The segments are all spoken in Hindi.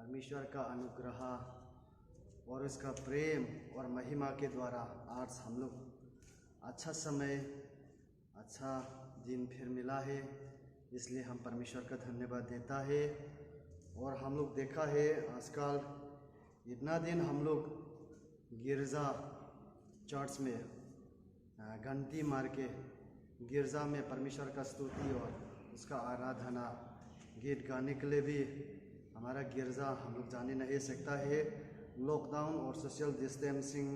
परमेश्वर का अनुग्रह और उसका प्रेम और महिमा के द्वारा आज हम लोग अच्छा समय, अच्छा दिन फिर मिला है, इसलिए हम परमेश्वर का धन्यवाद देता है। और हम लोग देखा है आजकल इतना दिन हम लोग गिरजा चर्च में घंटी मार के गिरजा में परमेश्वर का स्तुति और उसका आराधना गीत गाने के लिए भी हमारा गिरजा हम लोग जाने नहीं सकता है। लॉकडाउन और सोशल डिस्टेंसिंग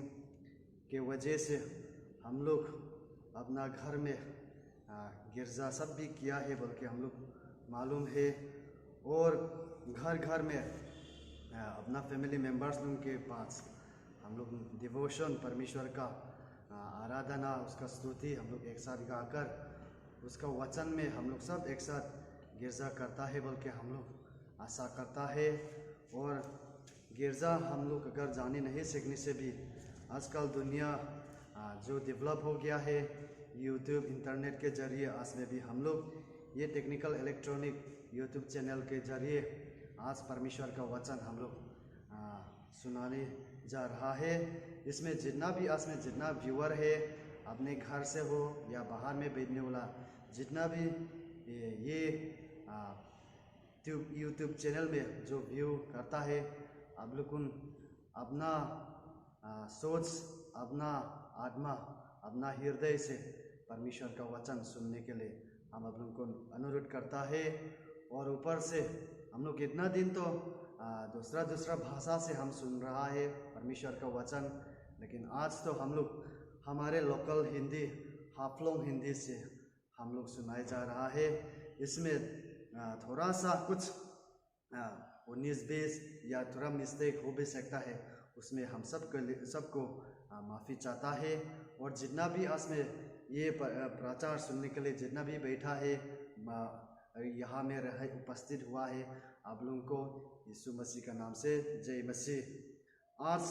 के वजह से हम लोग अपना घर में गिरजा सब भी किया है बल्कि हम लोग मालूम है। और घर घर में अपना फैमिली मेम्बर्स लोग के पास हम लोग डिवोशन, परमेश्वर का आराधना, उसका स्तुति हम लोग एक साथ गाकर उसका वचन में हम लोग सब एक साथ गिरजा करता है बल्कि हम लोग आशा करता है। और गिरजा हम लोग अगर जाने नहीं सीखने से भी आजकल दुनिया जो डेवलप हो गया है यूट्यूब इंटरनेट के जरिए, आज में भी हम लोग ये टेक्निकल इलेक्ट्रॉनिक यूट्यूब चैनल के जरिए आज परमेश्वर का वचन हम लोग सुनाने जा रहा है। इसमें जितना भी आज में जितना व्यूअर है, अपने घर से हो या बाहर में भेजने वाला जितना भी ये यूट्यूब चैनल में जो व्यू करता है, आप लोग अपना सोच, अपना आत्मा, अपना हृदय से परमेश्वर का वचन सुनने के लिए हम आप लोगों को अनुरोध करता है। और ऊपर से हम लोग इतना दिन तो दूसरा भाषा से हम सुन रहा है परमेश्वर का वचन, लेकिन आज तो हम लोग हमारे लोकल हिंदी, हाफलोंग हिंदी से हम लोग सुनाया जा रहा है। इसमें थोड़ा सा कुछ 19-20 या थोड़ा मिस्टेक हो भी सकता है, उसमें हम सबको माफ़ी चाहता है। और जितना भी आज में ये प्रचार सुनने के लिए जितना भी बैठा है, यहाँ में रह उपस्थित हुआ है, आप लोगों को यीशु मसीह का नाम से जय मसीह। आज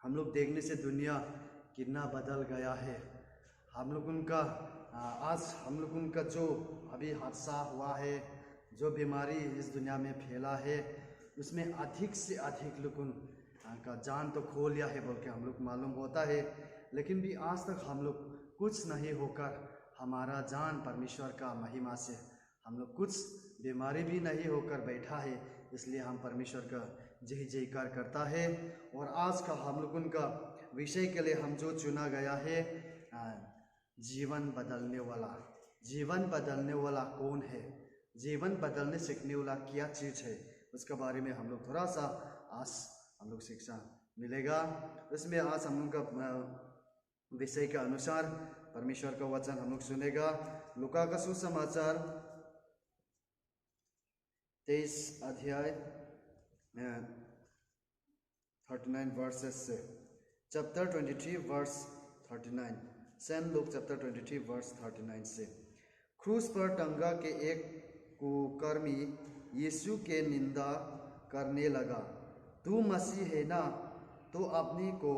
हम लोग देखने से दुनिया कितना बदल गया है। हम लोगों का आज हम लोगों का जो अभी हादसा हुआ है, जो बीमारी इस दुनिया में फैला है, उसमें अधिक से अधिक लोगों का जान तो खो लिया है बल्कि हम लोग मालूम होता है, लेकिन भी आज तक हम लोग कुछ नहीं होकर हमारा जान परमेश्वर का महिमा से हम लोग कुछ बीमारी भी नहीं होकर बैठा है। इसलिए हम परमेश्वर का जय जयकार करता है। और आज का हम लोगों का विषय के लिए हम जो चुना गया है, जीवन बदलने वाला। जीवन बदलने वाला कौन है, जीवन बदलने सीखने वाला क्या चीज़ है, उसके बारे में हम लोग थोड़ा सा आज हम लोग शिक्षा मिलेगा। इसमें आज हम लोग का विषय के अनुसार परमेश्वर का वचन हम लोग सुनेगा। लूका का सुसमाचार 23 अध्याय 39 वर्सेस से, chapter 23 verse 39, saint Luke chapter 23 verse 39 से। क्रूस पर टंगा के एक कुकर्मी यीशु के निंदा करने लगा, तू मसीह है ना, तो अपने को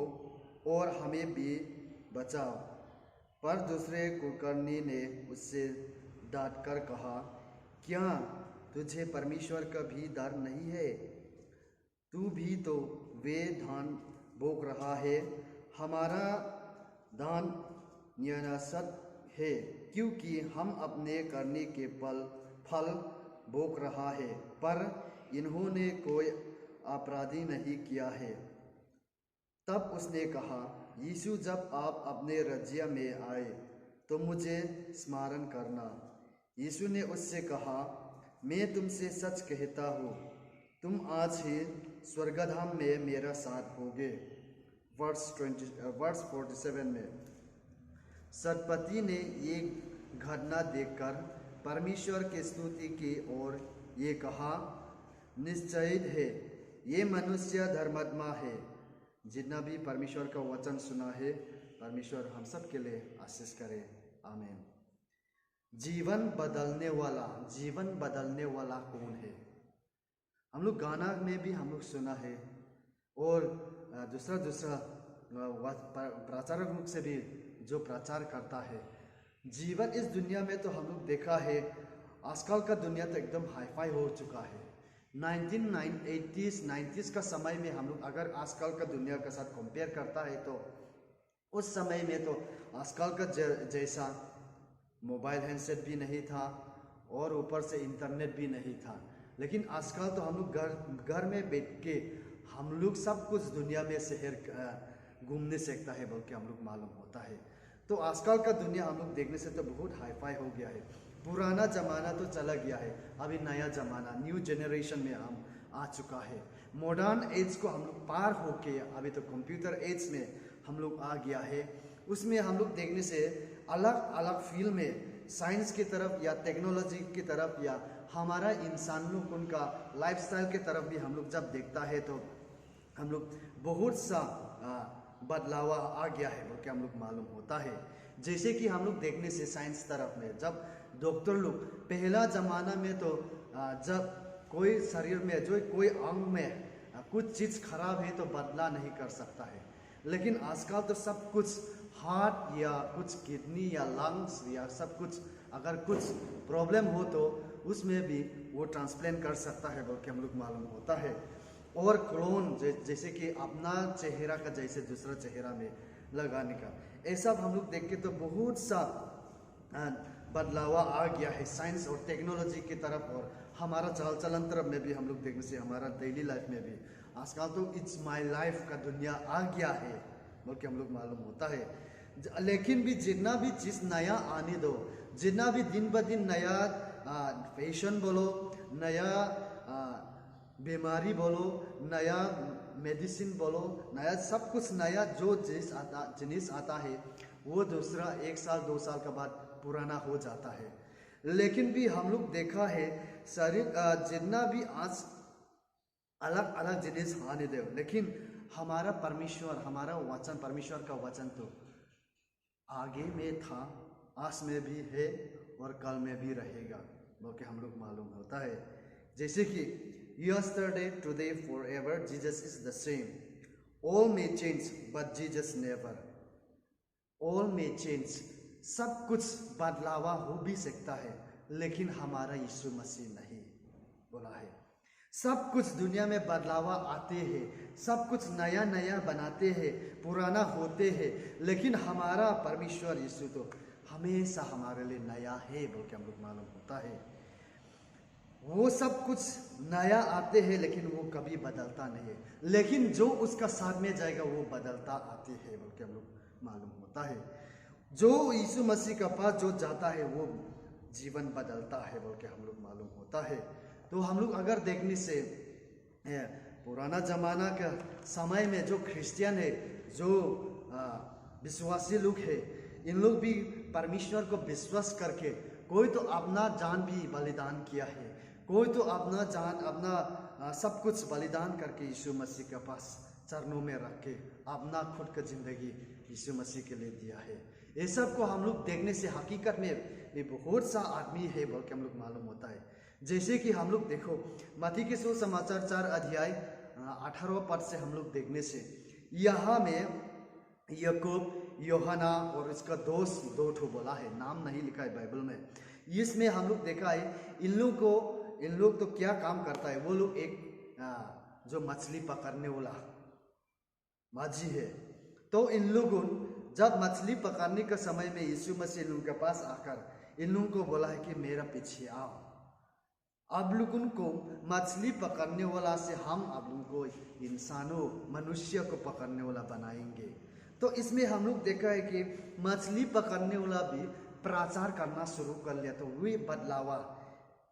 और हमें भी बचाओ। पर दूसरे कुकर्मी ने उससे डांट कर कहा, क्या तुझे परमेश्वर का भी डर नहीं है? तू भी तो वे धान बोक रहा है, हमारा दान न्यासत है, क्योंकि हम अपने करने के फल बोक रहा है, पर इन्होंने कोई अपराधी नहीं किया है। तब उसने कहा, यीशु जब आप अपने राज्य में आए तो मुझे स्मरण करना। यीशु ने उससे कहा, मैं तुमसे सच कहता हूँ, तुम आज ही स्वर्गधाम में मेरा साथ होगे। वर्स 47 में सतपति ने ये घटना देखकर परमेश्वर की स्तुति की और ये कहा, निश्चय है ये मनुष्य धर्मात्मा है। जितना भी परमेश्वर का वचन सुना है, परमेश्वर हम सब के लिए आशीष करे, आमीन। जीवन बदलने वाला, जीवन बदलने वाला कौन है? हम लोग गाना में भी हम लोग सुना है और दूसरा प्रचारक लोग से भी जो प्रचार करता है। जीवन इस दुनिया में तो हम लोग देखा है, आजकल का दुनिया तो एकदम हाईफाई हो चुका है। 1980s 90s का समय में हम लोग अगर आजकल का दुनिया के साथ कंपेयर करता है तो उस समय में तो आजकल का जैसा मोबाइल हैंडसेट भी नहीं था और ऊपर से इंटरनेट भी नहीं था। लेकिन आजकल तो हम लोग घर में बैठ के हम लोग सब कुछ दुनिया में शहर घूमने सकता है बल्कि हम लोग मालूम होता है। तो आजकल का दुनिया हम लोग देखने से तो बहुत हाईफाई हो गया है। पुराना ज़माना तो चला गया है, अभी नया ज़माना न्यू जनरेशन में हम आ चुका है। मॉडर्न एज को हम लोग पार होके अभी तो कंप्यूटर एज में हम लोग आ गया है। उसमें हम लोग देखने से अलग अलग फील्ड में साइंस की तरफ या टेक्नोलॉजी की तरफ या हमारा इंसानों उनका लाइफस्टाइल की तरफ भी हम लोग जब देखता है तो हम लोग बहुत सा बदलाव आ गया है बोल के हम लोग मालूम होता है। जैसे कि हम लोग देखने से साइंस तरफ में जब डॉक्टर लोग पहला ज़माना में तो जब कोई शरीर में जो कोई अंग में कुछ चीज़ खराब है तो बदला नहीं कर सकता है। लेकिन आजकल तो सब कुछ हार्ट या कुछ किडनी या लंग्स या सब कुछ अगर कुछ प्रॉब्लम हो तो उसमें भी वो ट्रांसप्लांट कर सकता है बोल के हम लोग मालूम होता है। और क्लोन जैसे कि अपना चेहरा का जैसे दूसरा चेहरा में लगाने का, ऐसा हम लोग देख के तो बहुत सा बदलाव आ गया है साइंस और टेक्नोलॉजी की तरफ। और हमारा चाल चलन तरफ में भी हम लोग देखने से हमारा डेली लाइफ में भी आजकल तो इट्स माय लाइफ का दुनिया आ गया है बोल के हम लोग मालूम होता है। लेकिन भी जितना भी चीज़ नया आने दो, जितना भी दिन ब दिन नया फैशन बोलो, नया बीमारी बोलो, नया मेडिसिन बोलो, नया सब कुछ नया जो जिनिस आता है वो दूसरा 1 साल 2 साल के बाद पुराना हो जाता है। लेकिन भी हम लोग देखा है शरीर जितना भी आज अलग अलग जिनिस आने दो, लेकिन हमारा परमेश्वर, हमारा वचन, परमेश्वर का वचन तो आगे में था, आज में भी है और कल में भी रहेगा बोल के हम लोग मालूम होता है। जैसे कि yesterday, today, forever, Jesus is the same. All may change, but Jesus never. All may change. सब कुछ बदलावा हो भी सकता है, लेकिन हमारा यीशु मसीह नहीं बोला है। सब कुछ दुनिया में बदलावा आते हैं, सब कुछ नया नया बनाते हैं, पुराना होते हैं, लेकिन हमारा परमेश्वर यीशु तो हमेशा हमारे लिए नया है बोल के हम लोग मालूम होता है। वो सब कुछ नया आते हैं लेकिन वो कभी बदलता नहीं है, लेकिन जो उसका साथ में जाएगा वो बदलता आते हैं बोल के हम लोग मालूम होता है। जो यीशु मसीह का पास जो जाता है वो जीवन बदलता है बोल के हम लोग मालूम होता है। तो हम लोग अगर देखने से पुराना जमाना का समय में जो क्रिश्चियन है, जो विश्वासी लोग है, इन लोग भी परमेश्वर को विश्वास करके कोई तो अपना जान भी बलिदान किया है, कोई तो अपना जान अपना सब कुछ बलिदान करके यीशु मसीह के पास चरणों में रख के अपना खुद का जिंदगी यीशु मसीह के लिए दिया है। ये सब को हम लोग देखने से हकीकत में भी बहुत सा आदमी है बोल के हम लोग मालूम होता है। जैसे कि हम लोग देखो मत्ती के सुसमाचार 4 अध्याय 18 पद से हम लोग देखने से यहाँ में याकूब, यूहन्ना और इसका दोस्त 2 ठो बोला है, नाम नहीं लिखा है बाइबल में। इसमें हम लोग देखा है इन लोग तो क्या काम करता है, वो लोग एक जो मछली पकड़ने वाला माझी है। तो इन लोगों जब मछली पकड़ने के समय में यीशु मसीह इन लोगों के पास आकर इन लोगों को बोला है कि मेरा पीछे आओ, अब लोगों को मछली पकड़ने वाला से हम अब लोगों को इंसानों मनुष्य को पकड़ने वाला बनाएंगे। तो इसमें हम लोग देखा है कि मछली पकड़ने वाला भी प्रचार करना शुरू कर लिया, तो वही बदलावा,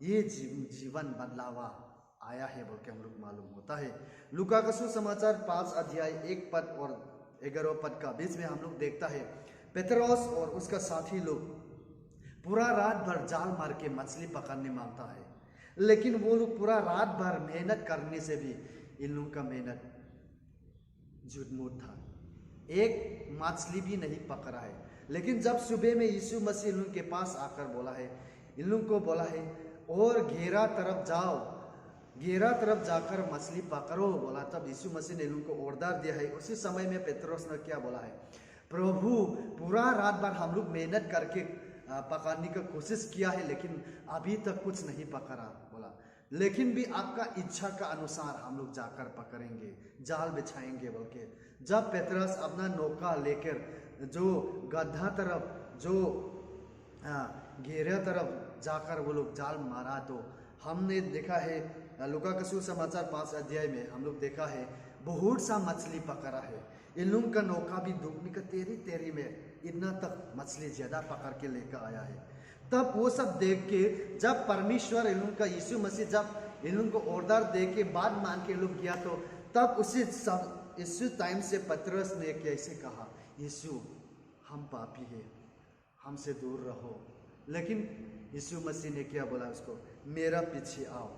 ये जीवन बदलावा आया है बोल के हम लोग मालूम होता है। लूका का सुसमाचार 5 अध्याय 1 पद और 11 पद का बीच में हम लोग देखता है पेतरोस और उसका साथी लोग पूरा रात भर जाल मार के मछली पकड़ने मांगता है, लेकिन वो लोग पूरा रात भर मेहनत करने से भी इन लोगों का मेहनत झूठ-मूठ था, एक मछली भी नहीं पकड़ा है। लेकिन जब सुबह में यीशु मसीह इन लोगों के पास आकर बोला है, इन लोगों को बोला है और गहरा तरफ जाओ, गहरा तरफ जाकर मछली पकड़ो बोला, तब यीशु मसीह ने इन लोगों को ऑर्डर दिया है। उसी समय में पेतरोस ने क्या बोला है, प्रभु पूरा रात भर हम लोग मेहनत करके पकड़ने की कोशिश किया है, लेकिन अभी तक कुछ नहीं पकड़ा बोला। लेकिन भी आपका इच्छा का अनुसार हम लोग जाकर पकड़ेंगे, जाल बिछाएंगे। बल्कि जब पेतरस अपना नौका लेकर जो गड्ढा तरफ, जो घेरे तरफ जाकर वो लोग जाल मारा, तो हमने देखा है लूका का सुसमाचार 5 अध्याय में हम लोग देखा है बहुत सा मछली पकड़ा है। इन लोगों का नौका भी डूबने का तेरी तेरी में इतना तक मछली ज्यादा पकड़ के लेकर आया है। तब वो सब देख के जब परमेश्वर इन लोगों का यीशु मसीह जब इन लोगों को ऑर्डर दे के बात मान के लोग गया, तो तब उसी सब इस टाइम से पतरस ने कैसे कहा, यीशु हम पापी हैं, हमसे दूर रहो। लेकिन यीशु मसीह ने क्या बोला उसको, मेरा पीछे आओ,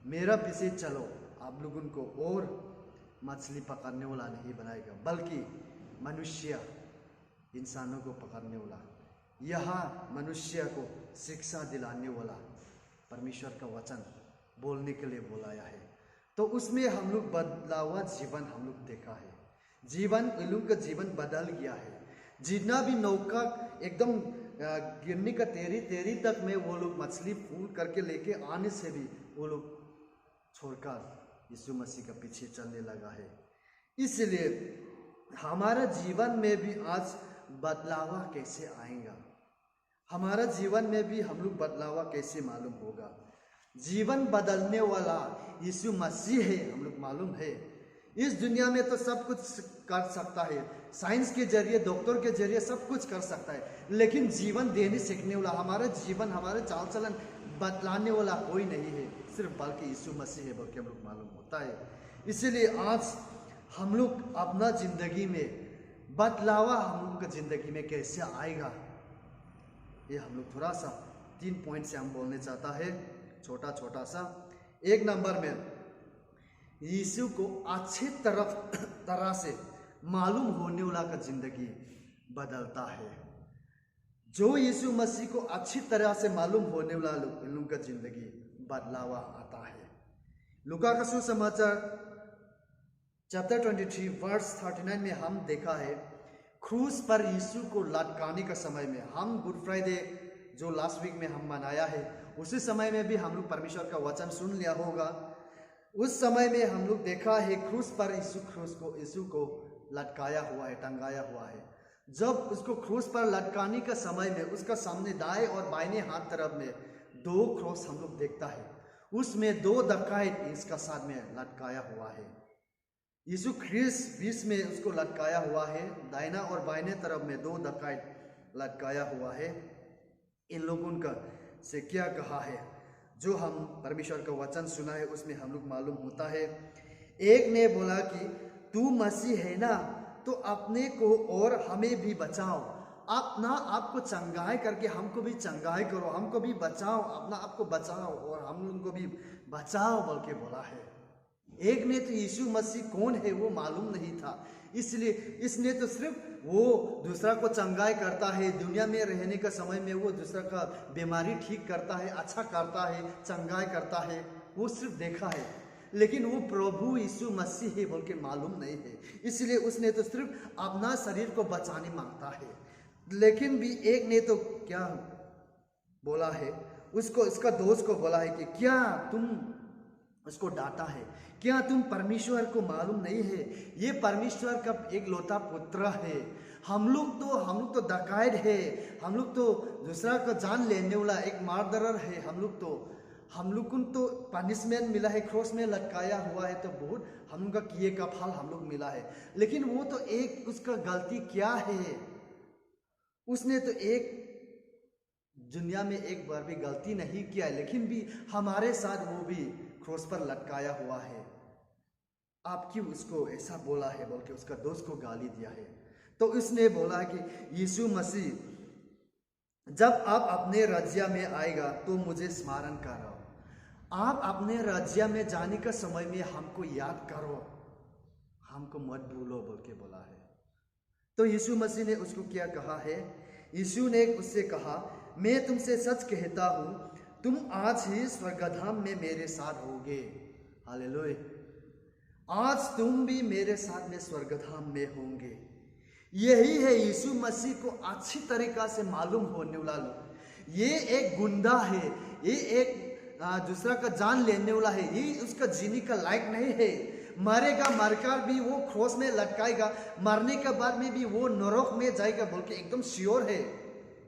मेरा पीछे चलो, आप लोगों को और मछली पकड़ने वाला नहीं बनाएगा, बल्कि मनुष्य इंसानों को पकड़ने वाला, यहाँ मनुष्य को शिक्षा दिलाने वाला परमेश्वर का वचन बोलने के लिए बुलाया है। तो उसमें हम लोग बदलावा जीवन हम लोग देखा है। जीवन, इन लोगों का जीवन बदल गया है। जितना भी नौका एकदम गिरने का तेरी तेरी तक में वो लोग मछली फूल करके लेके आने से भी वो लोग छोड़कर यीशु मसीह का पीछे चलने लगा है। इसलिए हमारा जीवन में भी आज बदलावा कैसे आएगा, हमारा जीवन में भी हम लोग बदलावा कैसे मालूम होगा। जीवन बदलने वाला यीशु मसीह है, हम लोग मालूम है। इस दुनिया में तो सब कुछ कर सकता है, साइंस के जरिए, डॉक्टर के जरिए सब कुछ कर सकता है, लेकिन जीवन देने सीखने वाला, हमारा जीवन, हमारे चाल चलन बदलाने वाला कोई नहीं है, सिर्फ बल्कि यीशु मसीह है, बल्कि हम लोग मालूम होता है। इसीलिए आज हम लोग अपना जिंदगी में बदलावा हम लोग का जिंदगी में कैसे आएगा, ये हम लोग थोड़ा सा 3 पॉइंट से हम बोलने चाहता है, छोटा छोटा सा। 1 नंबर में यीशु को अच्छी तरह से मालूम होने वाला का जिंदगी बदलता है। जो यीशु मसीह को अच्छी तरह से मालूम होने वाला लोगों का जिंदगी बदलावा आता है। लूका का सुसमाचार चैप्टर 23 वर्स 39 में हम देखा है, क्रूस पर यीशु को लटकाने का समय में, हम गुड फ्राइडे जो लास्ट वीक में हम मनाया है, उसी समय में भी हम लोग परमेश्वर का वचन सुन लिया होगा। उस समय में हम लोग देखा है क्रूस पर यीशु को लटकाया हुआ है, टंगाया हुआ है। जब उसको क्रूस पर लटकाने का समय में उसका सामने दाएं और बाएं हाथ तरफ में 2 क्रॉस हम लोग देखता है, उसमें 2 डकैत इसका साथ में लटकाया हुआ है। यीशु ख्रिस्त बीच में उसको लटकाया हुआ है, दाहिना और बाएं तरफ में 2 डकैत लटकाया हुआ है। इन लोगों का से क्या कहा है, जो हम परमेश्वर का वचन सुना है उसमें हम लोग मालूम होता है। एक ने बोला कि तू मसीह है ना, तो अपने को और हमें भी बचाओ, अपना आपको चंगाई करके हमको भी चंगाई करो, हमको भी बचाओ, अपना आपको बचाओ और हम लोगों को भी बचाओ बोल के बोला है। एक ने तो यीशु मसीह कौन है वो मालूम नहीं था, इसलिए इसने तो सिर्फ वो दूसरा को चंगाई करता है, दुनिया में रहने का समय में वो दूसरा का बीमारी ठीक करता है, अच्छा करता है, चंगाई करता है, वो सिर्फ देखा है, लेकिन वो प्रभु यीशु मसीह है बोल के मालूम नहीं है। इसलिए उसने तो सिर्फ अपना शरीर को बचाने मांगता है। लेकिन भी एक ने तो क्या बोला है, उसको इसका दोस्त को बोला है कि क्या तुम उसको डांटा है, क्या तुम परमेश्वर को मालूम नहीं है, ये परमेश्वर का एक लौता पुत्र है, हम लोग तो डकैत है, हम लोग तो दूसरा का जान लेने वाला एक मर्डरर है, हम लोग को तो पनिशमेंट मिला है, क्रॉस में लटकाया हुआ है, तो बहुत हम लोग का किए का फल हम लोग मिला है। लेकिन वो तो एक उसका गलती क्या है, उसने तो एक दुनिया में एक बार भी गलती नहीं किया है, लेकिन भी हमारे साथ वो भी क्रॉस पर लटकाया हुआ है। आप क्यों उसको ऐसा बोला है बोल के उसका दोस्त को गाली दिया है। तो उसने बोला कि यीशु मसीह जब आप अपने राज्य में आएगा तो मुझे स्मरण करो, आप अपने राज्य में जाने का समय में हमको याद करो, हमको मत भूलो बोल के बोला है। तो यीशु मसीह ने उसको क्या कहा है, यीशु ने उससे कहा, मैं तुमसे सच कहता हूं, तुम आज ही स्वर्गधाम में मेरे साथ होगे। हालेलुया, आज तुम भी मेरे साथ में स्वर्गधाम में होंगे। यही है यीशु मसीह को अच्छी तरीका से मालूम होने वाला लोग। ये एक गुंडा है, ये एक दूसरा का जान लेने वाला है, ये उसका जीने का लायक नहीं है। मरेगा, मरकर भी वो क्रॉस में लटकाएगा, मरने के बाद में भी वो नरक में जाएगा बोल के एकदम श्योर है,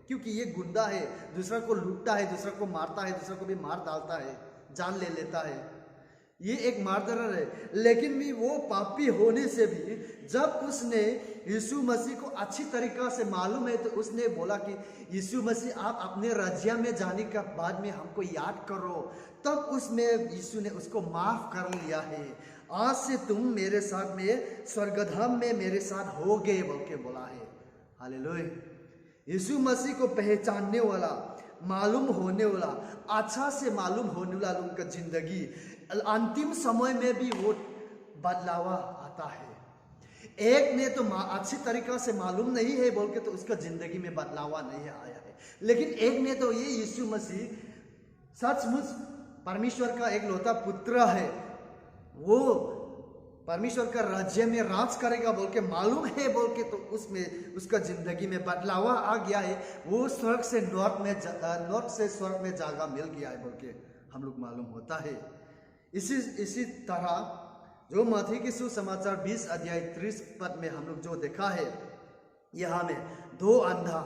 क्योंकि ये गुंडा है, दूसरा को लूटता है, दूसरा को मारता है, दूसरा को भी मार डालता है, जान ले लेता है, ये एक मर्डरर है। लेकिन भी वो पापी होने से भी जब उसने यीशु मसीह को अच्छी तरीका से मालूम है, तो उसने बोला कि यीशु मसीह आप अपने राज्य में जाने के बाद में हमको याद करो, तब उसमें यीशु ने उसको माफ कर लिया है। आज से तुम मेरे साथ में स्वर्गधाम में मेरे साथ होगे बोल के बोला है। हालेलुया। यीशु मसीह को पहचानने वाला, मालूम होने वाला, अच्छा से मालूम होने वाला उनका जिंदगी अंतिम समय में भी वो बदलावा आता है। एक ने तो अच्छी तरीका से मालूम नहीं है बोल के तो उसका जिंदगी में बदलावा नहीं आया है, लेकिन एक ने तो ये यीशु मसीह सचमुच परमेश्वर का एक लौता पुत्र है, वो परमेश्वर का राज्य में राज करेगा बोल के मालूम है बोल के तो उसमें उसका जिंदगी में बदलावा आ गया है। वो स्वर्ग से नॉर्थ से स्वर्ग में जागा मिल गया है बोल के हम लोग मालूम होता है। इसी तरह जो मत्ती की सुसमाचार 20 अध्याय 30 पद में हम लोग जो देखा है, यहाँ में दो अंधा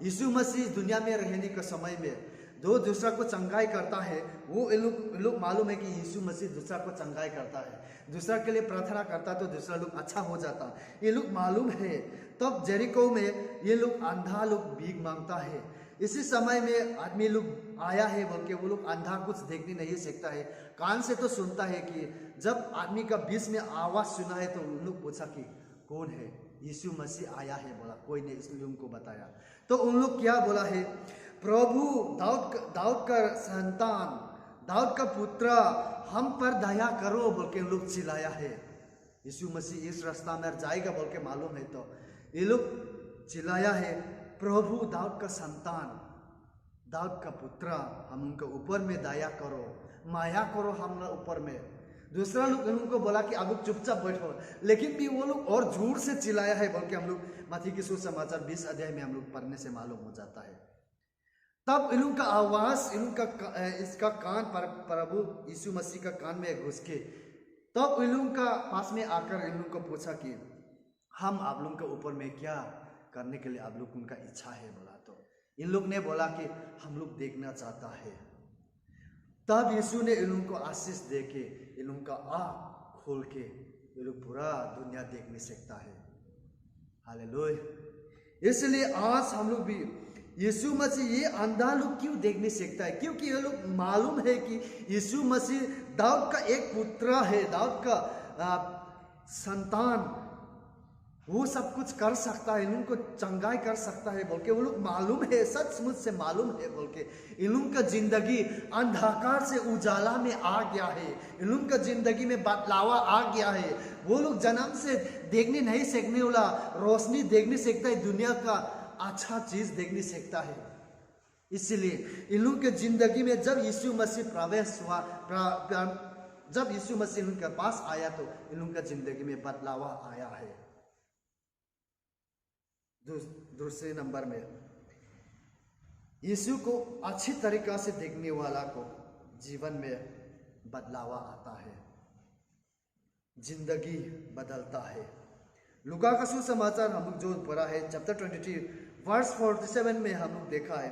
यीशु मसीह दुनिया में रहने के समय में दो दूसरा को चंगाई करता है। वो लोग मालूम है कि यीशु मसीह दूसरा को चंगाई करता है, दूसरा के लिए प्रार्थना करता तो दूसरा लोग अच्छा हो जाता, ये लोग मालूम है। तब जेरिको में ये लोग अंधा लोग भीख मांगता है। इसी समय में आदमी लोग आया है बोल के, वो लोग अंधा कुछ देखने नहीं सकता है, कान से तो सुनता है कि जब आदमी का बीच में आवाज सुना है तो उन लोग पूछा कि कौन है, यीशु मसीह आया है बोला, कोई ने इस लोगों को बताया। तो उन लोग क्या बोला है, प्रभु दाऊद का संतान, दाऊद का पुत्र, हम पर दया करो बोल के लोग चिल्लाया है। यीशु मसीह इस रास्ता में जाएगा बोल के मालूम है तो ये लोग चिल्लाया है, प्रभु दाऊद का संतान, दाऊद का पुत्र, हम उनके ऊपर में दया करो, माया करो हम ऊपर में। दूसरा लोग उनको बोला कि अब लोग चुपचाप बैठो, लेकिन भी वो लोग और जोर से चिल्लाया है बोल के हम लोग मत्ती की सुसमाचार 20 अध्याय में हम लोग पढ़ने से मालूम हो जाता है। तब इन लोग का आवाज, इसका कान पर प्रभु यीशु मसीह का कान में घुस के तब इन लोगों का पास में आकर इन लोगों को पूछा कि हम आप लोगों के ऊपर में क्या करने के लिए आप लोग उनका इच्छा है बोला। तो इन लोग ने बोला कि हम लोग देखना चाहता है। तब यीशु ने इन लोगों को आशीष दे के इन लोगों का आँख खोल के ये लोग पूरा दुनिया देखने सकता है। हालेलुया। इसलिए आज हम लोग भी यीशु मसीह ये अंधा लोग क्यों देख नहीं सकता है, क्योंकि ये लोग मालूम है कि यीशु मसीह दाऊद का एक पुत्र है, दाऊद का संतान, वो सब कुछ कर सकता है, इनको चंगाई कर सकता है बोल के वो लोग मालूम है, सचमुच से मालूम है बोल के इन लोगों का जिंदगी अंधकार से उजाला में आ गया है, इन लोगों का जिंदगी में बदलावा आ गया है। वो लोग जन्म से देखने नहीं सकने वाला रोशनी देखने सकता है, दुनिया का अच्छा चीज देखने सकता है। इसलिए इन लोगों के जिंदगी में जब यीशु मसीह प्रवेश हुआ, जब यीशु मसीह उनके पास आया तो इन लोगों का जिंदगी में बदलावा आया है। दूसरे नंबर में यीशु को अच्छी तरीका से देखने वाला को जीवन में बदलावा आता है, जिंदगी बदलता है। लूका का सुसमाचार हम लोग जो पढ़ा है चैप्टर 23 वर्स 47 में हम लोग देखा है,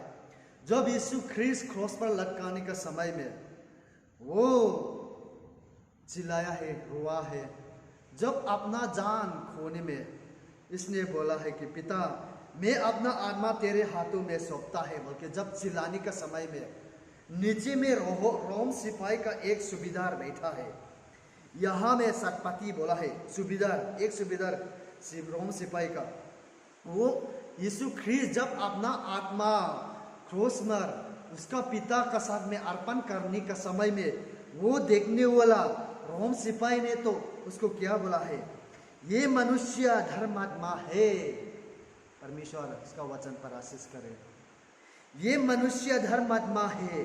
जब यीशु ख्रीस्त क्रॉस पर लटकाने का समय में वो चिल्लाया है, रोआ है, जब अपना जान खोने में इसने बोला है कि पिता मैं अपना आत्मा तेरे हाथों में सौंपता है बोल के जब चिल्लाने का समय में नीचे में रोम सिपाही का एक सूबेदार बैठा है। यहाँ में सतपति बोला है, सूबेदार, एक सूबेदार रोम सिपाही का, वो यीशु ख्रीस्त जब अपना आत्मा क्रूस पर उसका पिता का साथ में अर्पण करने का समय में वो देखने वाला रोम सिपाही ने तो उसको क्या बोला है, ये मनुष्य धर्मात्मा है। परमेश्वर इसका वचन पर आशीष करे। ये मनुष्य धर्मात्मा है,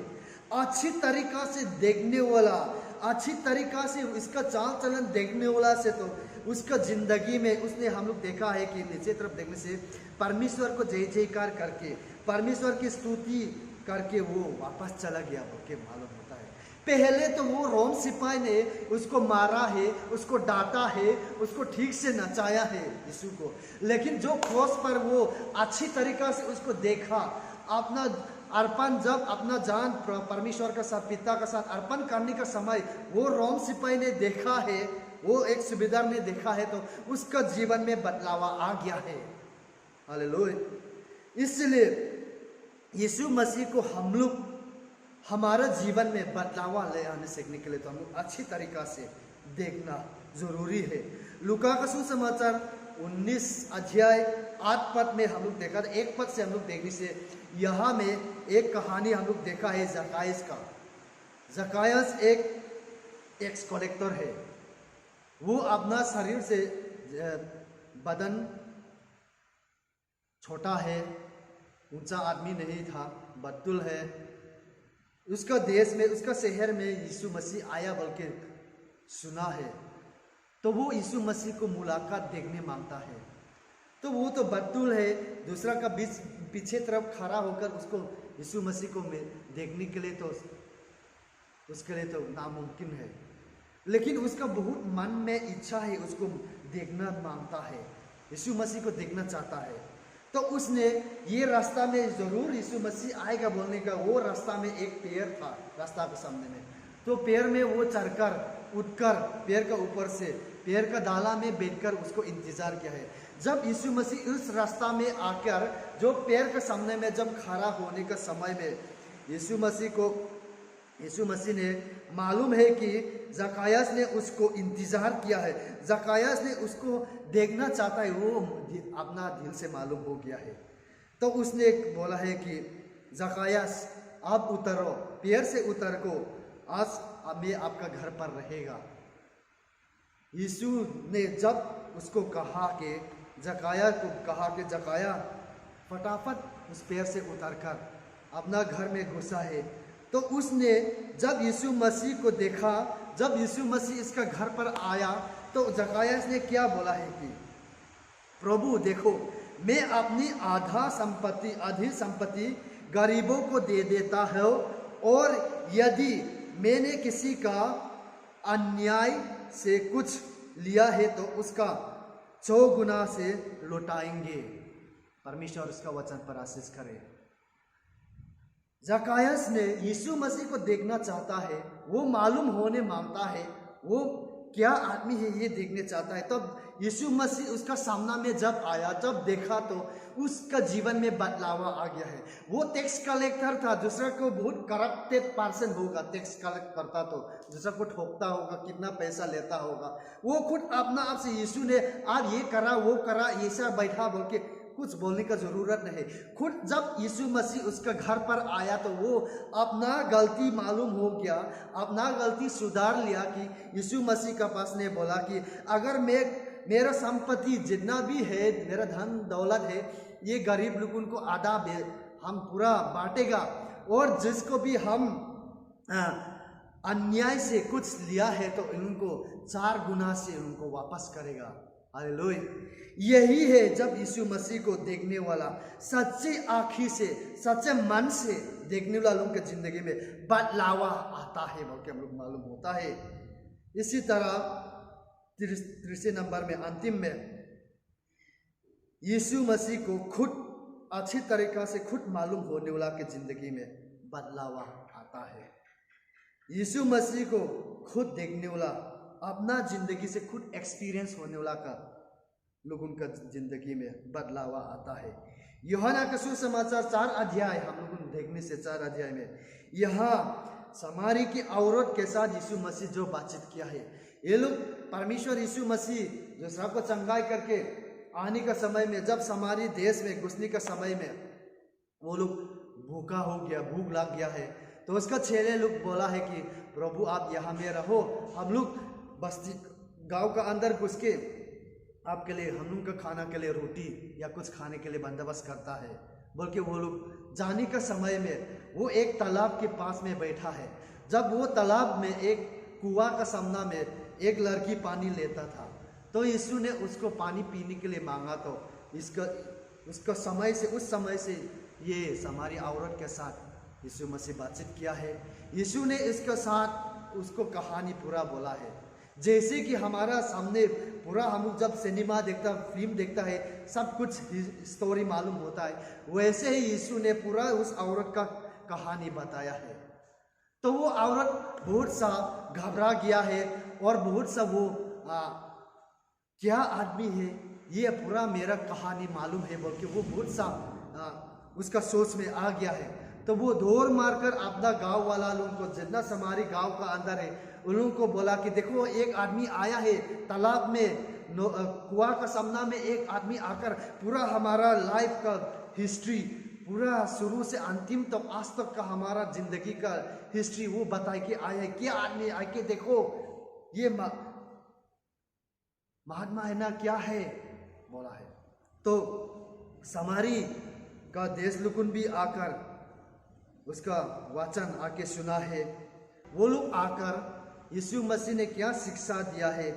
अच्छी तरीका से देखने वाला, अच्छी तरीका से इसका चाल चलन देखने वाला से तो उसका जिंदगी में उसने हम लोग देखा है कि नीचे तरफ देखने से परमेश्वर को जय जयकार करके परमेश्वर की स्तुति करके वो वापस चला गया बोल के मालूम होता है। पहले तो वो रोम सिपाही ने उसको मारा है, उसको डांटा है, उसको ठीक से नचाया है यीशु को। लेकिन जो क्रॉस पर वो अच्छी तरीका से उसको देखा, अपना अर्पण, जब अपना जान परमेश्वर के साथ, पिता के साथ अर्पण करने का समय वो रोम सिपाही ने देखा है, वो एक सूबेदार ने देखा है, तो उसका जीवन में बदलाव आ गया है। हालेलुया। इसलिए यीशु मसीह को हम लोग हमारा जीवन में बदलाव ले आने सीखने के लिए तो हम लोग अच्छी तरीका से देखना जरूरी है। लूका का सुसमाचार 19 अध्याय 8 पद में हम लोग देखा, 1 पद से हम लोग देखने से यहाँ में एक कहानी हम लोग देखा है जकायस का। जकायस एक टैक्स कलेक्टर है। वो अपना शरीर से बदन छोटा है, ऊंचा आदमी नहीं था, बदतुल है। उसका देश में, उसका शहर में यीशु मसीह आया बोल के सुना है, तो वो यीशु मसीह को मुलाकात देखने मांगता है। तो वो तो बदतुल है, दूसरा का बीच पीछे तरफ खड़ा होकर उसको यीशु मसीह को देखने के लिए तो उसके लिए तो नामुमकिन है। लेकिन उसका बहुत मन में इच्छा है, उसको देखना मांगता है, यीशु मसीह को देखना चाहता है। तो उसने ये रास्ता में जरूर यीशु मसीह आएगा बोलने का, वो रास्ता में एक पेड़ था रास्ता के सामने में, तो पेड़ में वो चढ़कर उठकर पेड़ का ऊपर से पेड़ का डाला में बैठकर उसको इंतजार किया है। जब यीशु मसीह उस रास्ता में आकर जो पेड़ के सामने में जब खड़ा होने का समय में यीशु मसीह ने मालूम है कि जकायस ने उसको इंतजार किया है, जकायस ने उसको देखना चाहता है, वो अपना दिल से मालूम हो गया है। तो उसने बोला है कि जकायस आप उतरो, पेड़ से उतर को, आज मैं आपका घर पर रहेगा। यीशु ने जब उसको कहा कि जकाया को कहा कि जकाया फटाफट उस पेड़ से उतरकर अपना घर में घुसा है, तो उसने जब यीशु मसीह को देखा, जब यीशु मसीह इसका घर पर आया, तो जकायस ने क्या बोला है कि प्रभु देखो, मैं अपनी आधी संपत्ति गरीबों को दे देता हूँ, और यदि मैंने किसी का अन्याय से कुछ लिया है तो उसका 100 गुना से लौटाएंगे। परमेश्वर उसका वचन पर आशीष करे। जकायस ने यीशु मसीह को देखना चाहता है, वो मालूम होने मांगता है, वो क्या आदमी है ये देखने चाहता है। तब यीशु मसीह उसका सामना में जब आया, जब देखा, तो उसका जीवन में बदलाव आ गया है। वो टैक्स कलेक्टर था, दूसरा को बहुत करप्टेड पर्सन होगा, टैक्स कलेक्ट करता तो दूसरा को ठोकता होगा, कितना पैसा लेता होगा। वो खुद अपना आप से यीशु ने आज ये करा वो करा ऐसा बैठा बोल के कुछ बोलने का जरूरत नहीं। खुद जब यीशु मसीह उसका घर पर आया तो वो अपना गलती मालूम हो गया, अपना गलती सुधार लिया कि यीशु मसीह का पास ने बोला कि अगर मेरा संपत्ति जितना भी है, मेरा धन दौलत है, ये गरीब लोगों को आधा हम पूरा बांटेगा, और जिसको भी हम अन्याय से कुछ लिया है तो इनको 4 गुना से उनको वापस करेगा। हालेलुया। यही है जब यीशु मसीह को देखने वाला सच्चे आँखी से, सच्चे मन से देखने वाला लोगों की जिंदगी में बदलावा आता है बोल के हम लोग मालूम होता है। इसी तरह 3 नंबर में अंतिम में यीशु मसीह को खुद अच्छी तरीका से खुद मालूम होने वाला की जिंदगी में बदलावा आता है। यीशु मसीह को खुद देखने वाला, अपना जिंदगी से खुद एक्सपीरियंस होने वाला का लोगों का जिंदगी में बदलावा आता है। यूहन्ना का सुसमाचार 4 अध्याय हम लोगों देखने से 4 अध्याय में यहाँ समारी की औरत के साथ यीशु मसीह जो बातचीत किया है, ये लोग परमेश्वर यीशु मसीह जो सबको चंगाई करके आने का समय में, जब समारी देश में घुसने का समय में वो लोग भूखा हो गया, भूख लग गया है, तो उसका चेले लोग बोला है कि प्रभु आप यहाँ में रहो, हम लोग बस्ती गांव का अंदर घुस के आपके लिए, हम लोग का खाना के लिए रोटी या कुछ खाने के लिए बंदोबस्त करता है बोल के वो लोग जाने का समय में वो एक तालाब के पास में बैठा है। जब वो तालाब में एक कुआं का सामना में एक लड़की पानी लेता था, तो यीशु ने उसको पानी पीने के लिए मांगा, तो उस समय से ये समारी औरत के साथ यीशु मसीह बातचीत किया है। यीशु ने इसके साथ उसको कहानी पूरा बोला है। जैसे कि हमारा सामने पूरा हम लोग जब सिनेमा देखता, फिल्म देखता है, सब कुछ स्टोरी मालूम होता है, वैसे ही यीशु ने पूरा उस औरत का कहानी बताया है। तो वो औरत बहुत सा घबरा गया है और बहुत सा वो क्या आदमी है, ये पूरा मेरा कहानी मालूम है बोल के वो बहुत सा उसका सोच में आ गया है। तो वो दौड़ मारकर अपना गांव वाला लोगों को, जितना समारी गांव का अंदर है, उन लोगों को बोला कि देखो एक आदमी आया है तालाब में, कुआं का सामना में एक आदमी आकर पूरा हमारा लाइफ का हिस्ट्री, पूरा शुरू से अंतिम तक आज तक का हमारा जिंदगी का हिस्ट्री वो बताए कि आया है। क्या आदमी आके देखो ये महात्मा है ना, क्या है बोला है। तो समारी का देश लुकुन भी आकर उसका वचन आके सुना है। वो लोग आकर यीशु मसीह ने क्या शिक्षा दिया है,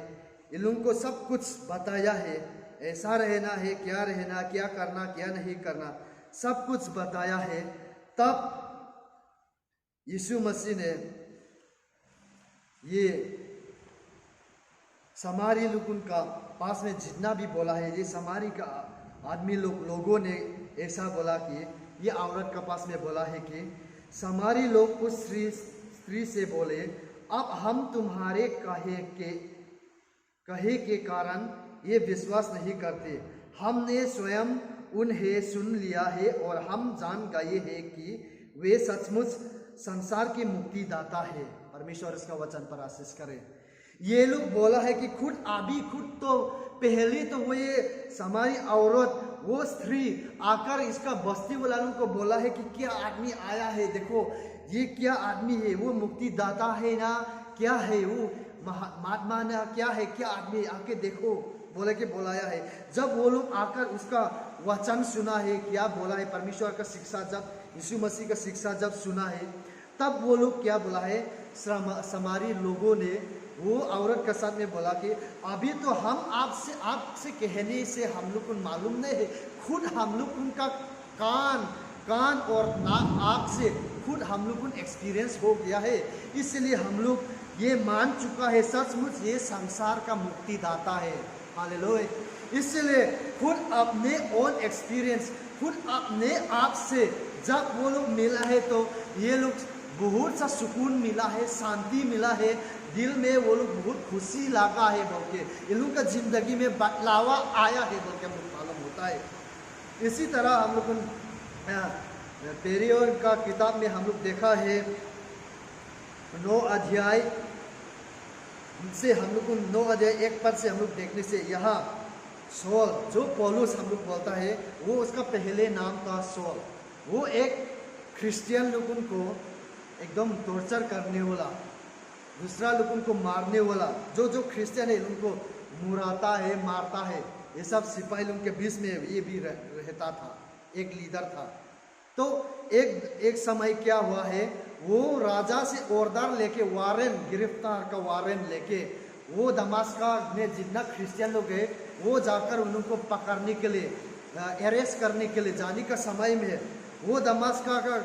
इन लोगों को सब कुछ बताया है। ऐसा रहना है, क्या रहना, क्या करना, क्या नहीं करना, सब कुछ बताया है। तब यीशु मसीह ने ये समारी लोगों का पास में जितना भी बोला है, ये समारी का आदमी लोगों ने ऐसा बोला कि ये औरत का पास में बोला है कि समारी लोग उस स्त्री से बोले, अब हम तुम्हारे कहे के कारण ये विश्वास नहीं करते। हमने स्वयं उन्हें सुन लिया है और हम जान गए हैं कि वे सचमुच संसार के मुक्तिदाता है। परमेश्वर इसका वचन पर आशीष करे। ये लोग बोला है कि खुद तो पहले तो वो ये समारी औरत, वो स्त्री आकर इसका बस्ती वालों को बोला है कि क्या आदमी आया है, देखो ये क्या आदमी है, वो मुक्तिदाता है ना, क्या है वो महात्मा ना, क्या है, क्या आदमी आके देखो बोले के बुलाया है। जब वो लोग आकर उसका वचन सुना है, क्या बोला है, परमेश्वर का शिक्षा, जब यीशु मसीह का शिक्षा जब सुना है, तब वो लोग क्या बोला है, समारी लोगों ने वो औरत के साथ में बोला कि अभी तो हम आपसे कहने से हम लोग को मालूम नहीं है, खुद हम लोग उनका कान और आँख से खुद हम लोग को एक्सपीरियंस हो गया है, इसलिए हम लोग ये मान चुका है सचमुच ये संसार का मुक्तिदाता है। हालेलुया। इसलिए खुद अपने ओन एक्सपीरियंस, खुद अपने आप से जब वो लोग मिला है तो ये लोग बहुत सा सुकून मिला है, शांति मिला है, दिल में वो लोग बहुत खुशी लगा है बोल के, इन लोगों का जिंदगी में बदलावा आया है बोल के हमको मालूम होता है। इसी तरह हम लोग पेरियोर का किताब में हम लोग देखा है 9 अध्याय से हम लोग 9 अध्याय 1 पद से हम लोग देखने से यहाँ सौल, जो पौलुस हम लोग बोलता है, वो उसका पहले नाम था सौल। वो एक क्रिश्चियन लोगों को एकदम टॉर्चर करने वाला, दूसरा लोगों को मारने वाला, जो क्रिश्चियन है उनको मुराता है, मारता है, ये सब सिपाही लोगों के बीच में ये भी रहता था, एक लीडर था। तो एक समय क्या हुआ है, वो राजा से ऑर्डर लेके वारन, गिरफ्तार का वारन लेके वो दमास्कस में जितना क्रिश्चियन लोग है वो जाकर उनको पकड़ने के लिए, अरेस्ट करने के लिए जाने का समय में वो दमास्कस का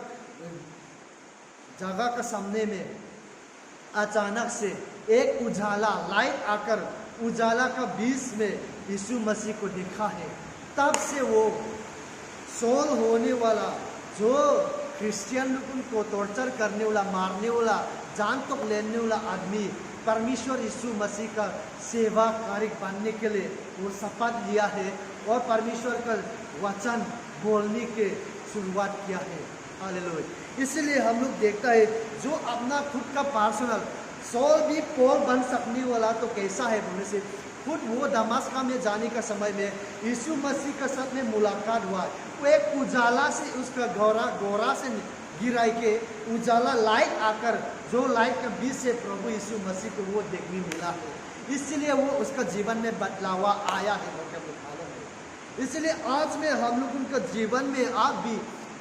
जगह का सामने में अचानक से एक उजाला, लाइट आकर उजाला का बीच में यीशु मसीह को देखा है। तब से वो सौल होने वाला, जो क्रिश्चियन लोगों को टॉर्चर करने वाला, मारने वाला, जान तक लेने वाला आदमी, परमेश्वर यीशु मसीह का सेवा कार्य बनने के लिए वो शपथ लिया है और परमेश्वर का वचन बोलने के शुरुआत किया है। हालेलुया। इसलिए हम लोग देखता है जो अपना खुद का पर्सनल, सौल भी पौल बन सकने वाला तो कैसा है बोलने से, खुद वो दमास्कस में जाने का समय में यीशु मसीह के साथ में मुलाकात हुआ। वो एक उजाला से उसका गोरा से गिराई के उजाला लाइट आकर, जो लाइट के बीच से प्रभु यीशु मसीह को वो देखने मिला है, इसलिए वो उसका जीवन में बदलावा आया है बोल के मालूम है। इसलिए आज में हम लोगों का जीवन में आप भी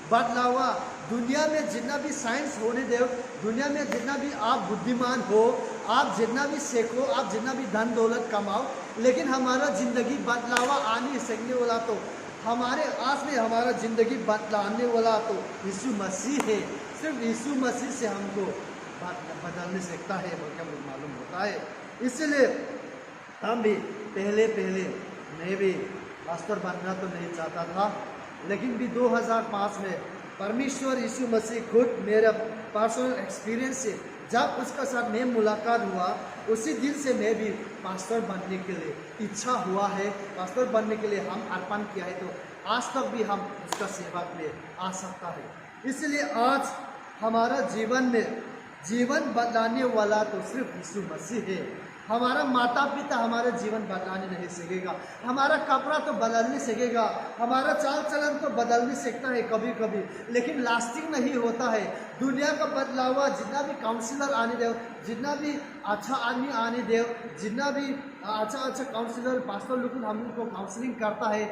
बदलावा, दुनिया में जितना भी साइंस होने दे, दुनिया में जितना भी आप बुद्धिमान हो, आप जितना भी सीखो, आप जितना भी धन दौलत कमाओ, लेकिन हमारा जिंदगी बदलावा आने सकने वाला तो हमारे आज में हमारा जिंदगी बदलाने वाला तो यीशु मसीह है। सिर्फ यीशु मसीह से हमको बदलने सकता है, बल्कि हमको मालूम होता है। इसलिए हम भी पहले मैं भी पास्टर बनना तो नहीं चाहता था, लेकिन भी 2005 में परमेश्वर यीशु मसीह खुद मेरा पर्सनल एक्सपीरियंस से जब उसका साथ में मुलाकात हुआ, उसी दिन से मैं भी पास्टर बनने के लिए इच्छा हुआ है। पास्टर बनने के लिए हम अर्पण किया है, तो आज तक भी हम उसका सेवा में आ सकता है। इसलिए आज हमारा जीवन में जीवन बदलाने वाला तो सिर्फ यीशु मसीह है। हमारा माता पिता हमारा जीवन बदलाने नहीं सकेगा, हमारा कपड़ा तो बदल नहीं सकेगा, हमारा चाल चलन तो बदल नहीं सकता है कभी कभी, लेकिन लास्टिंग नहीं होता है। दुनिया का बदलावा जितना भी काउंसिलर आने दे, जितना भी अच्छा आदमी आने दे, जितना भी अच्छा काउंसिलर पास्टर लोग हम लोग को काउंसलिंग करता है,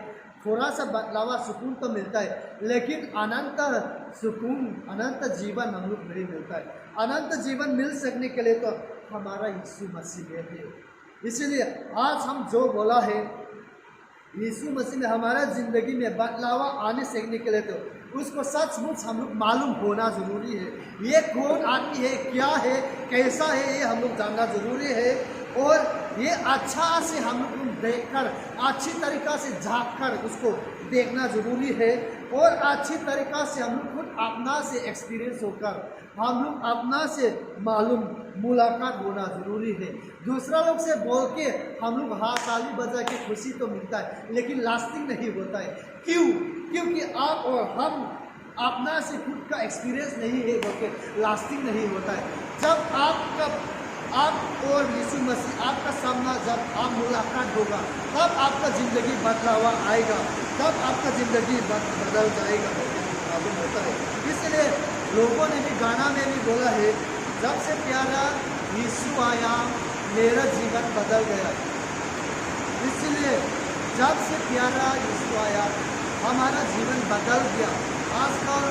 थोड़ा सा बदलावा सुकून तो मिलता है, लेकिन अनंत सुकून अनंत जीवन हम लोग नहीं मिलता है। अनंत जीवन मिल सकने के लिए तो हमारा यीशु मसीह में है। इसलिए आज हम जो बोला है, यीशु मसीह में हमारा जिंदगी में बदलावा आने सीखने के लिए तो उसको सचमुच हम लोग मालूम होना जरूरी है। ये कौन आदमी है, क्या है, कैसा है, ये हम लोग जानना जरूरी है। और ये अच्छा से हम लोग देखकर अच्छी तरीक़ा से झाँक कर उसको देखना जरूरी है, और अच्छी तरीक़ा से हम लोग खुद अपना से एक्सपीरियंस होकर हम लोग अपना से मालूम मुलाकात होना जरूरी है। दूसरा लोग से बोल के हम लोग हाथ ताली बजा के खुशी तो मिलता है, लेकिन लास्टिंग नहीं होता है। क्यों? क्योंकि आप और हम अपना से खुद का एक्सपीरियंस नहीं है, बोल के लास्टिंग नहीं होता है। जब आप और यीशु मसीह आपका सामना जब आप मुलाकात होगा, तब आपका ज़िंदगी बदलावा आएगा, तब आपका ज़िंदगी बदल जाएगा, मालूम होता है। इसलिए लोगों ने भी गाना में भी बोला है, जब से प्यारा यीशु आया मेरा जीवन बदल गया। इसलिए जब से प्यारा यीशु आया हमारा जीवन बदल गया। आजकल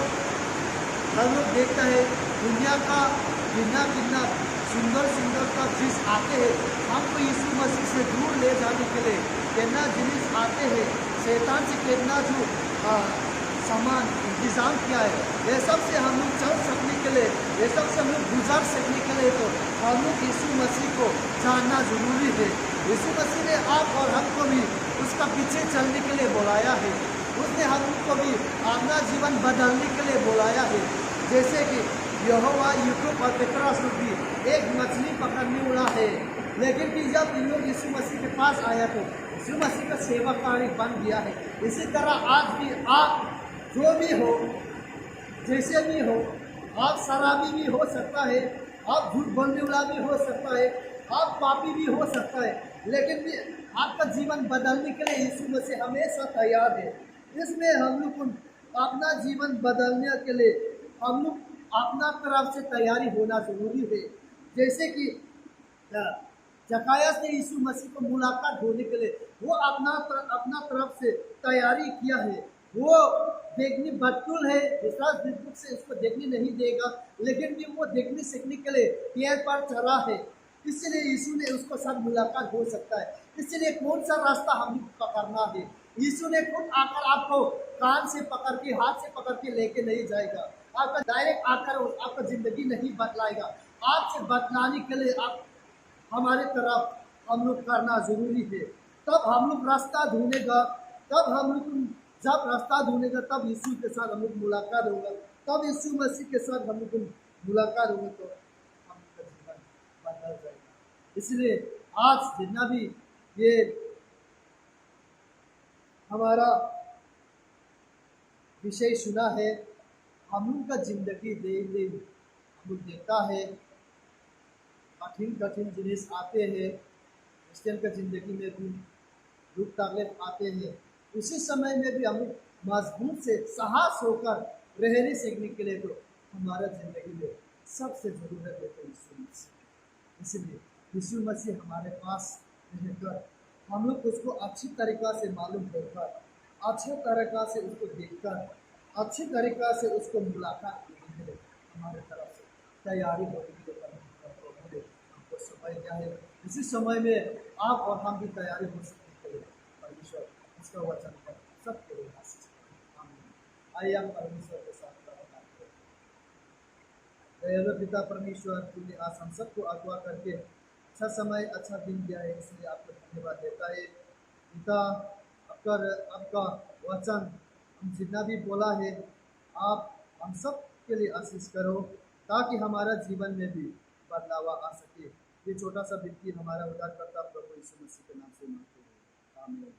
हम लोग देखते हैं दुनिया का कितना सुंदर का चीज़ आते हैं, हमको यीशु मसीह से दूर ले जाने के लिए कितना जिनिस आते हैं, शैतान से कितना जो सामान इंतज़ाम किया है, ये सब से हम लोग चल सकने के लिए, ये सब से हम लोग गुजार सकने के लिए तो हम लोग यीशु मसीह को जानना जरूरी है। यीशु मसीह ने आप और हमको भी उसका पीछे चलने के लिए बुलाया है। उसने हम लोग को भी अपना जीवन बदलने के लिए बुलाया है। जैसे कि यहोवा यूसुफ और पतरस भी एक मछली पकड़ने उड़ा है, लेकिन कि जब इन लोग यीशु मसीह के पास आया तो यीशु मसीह का सेवकाई बन गया है। इसी तरह आज भी आप जो भी हो, जैसे भी हो, आप शराबी भी हो सकता है, आप झूठ बोलने वाला भी हो सकता है, आप पापी भी हो सकता है, लेकिन भी आपका जीवन बदलने के लिए यीशु मसीह हमेशा तैयार है। इसमें हम लोग अपना जीवन बदलने के लिए हम लोग अपना तरफ से तैयारी होना जरूरी है। जैसे कि जकायास ने यीशु मसीह को मुलाकात होने के लिए वो अपना तरफ से तैयारी किया है। वो देखने बतुल है, विश्वास बिल्कुल से उसको देखने नहीं देगा, लेकिन भी वो देखने सीखने के लिए पेड़ पर चढ़ा है। इसलिए यीशु ने उसको साथ मुलाकात हो सकता है। इसलिए कौन सा रास्ता हमें पकड़ना है, यीशु ने खुद आकर आपको कान से पकड़ के, हाथ से पकड़ के लेके नहीं जाएगा। आपका डायरेक्ट आकर आपका जिंदगी नहीं बदलाएगा। आपसे बदलाने के लिए आप हमारे तरफ हम लोग करना जरूरी है। तब हम लोग रास्ता ढूंढेगा, तब हम लोग जब रास्ता ढूंढेगा तब यीशु के साथ हम लोग मुलाकात होगा, तब यीशु मसीह के साथ हम लोग मुलाकात होगा तो हम लोग का जीवन बदल जाएगा। इसलिए आज जितना भी ये हमारा विषय सुना है, हम लोग का जिंदगी दिन हम लोग देखता है कठिन जिनिस आते हैं, क्रिश्चियन का जिंदगी में भी दुख तकलीफ आते हैं। उसी समय में भी हम लोग मजबूत से साहस होकर रहने सीखने के लिए तो हमारा जिंदगी में सबसे ज़रूरत है तो यीशु मसीह। इसलिए यीशु मसीह हमारे पास रहकर हम लोग उसको अच्छी तरीक़ा से मालूम होकर, अच्छे तरीक़ा से उसको देखकर, अच्छी तरीक़ा से उसको मुलाकात करने के लिए हमारे तरफ से तैयारी होने के लिए हमको समय क्या है। इसी समय में आप और हम भी तैयारी हो सकने के लिए परमेश्वर उसका वचन पर सबके लिए आइए हम परमेश्वर के साथ प्रार्थना करें। दयालु पिता परमेश्वर, तुमने आज हम सबको अगवा करके अच्छा समय, अच्छा दिन दिया है, इसलिए आपको धन्यवाद देता है। पिता, आपका आपका वचन हम जितना भी बोला है, आप हम सब के लिए आशीष करो, ताकि हमारा जीवन में भी बदलाव आ सके। ये छोटा सा व्यक्ति हमारा उद्धारकर्ता प्रभु यीशु मसीह के नाम से मांगते हैं, आमीन।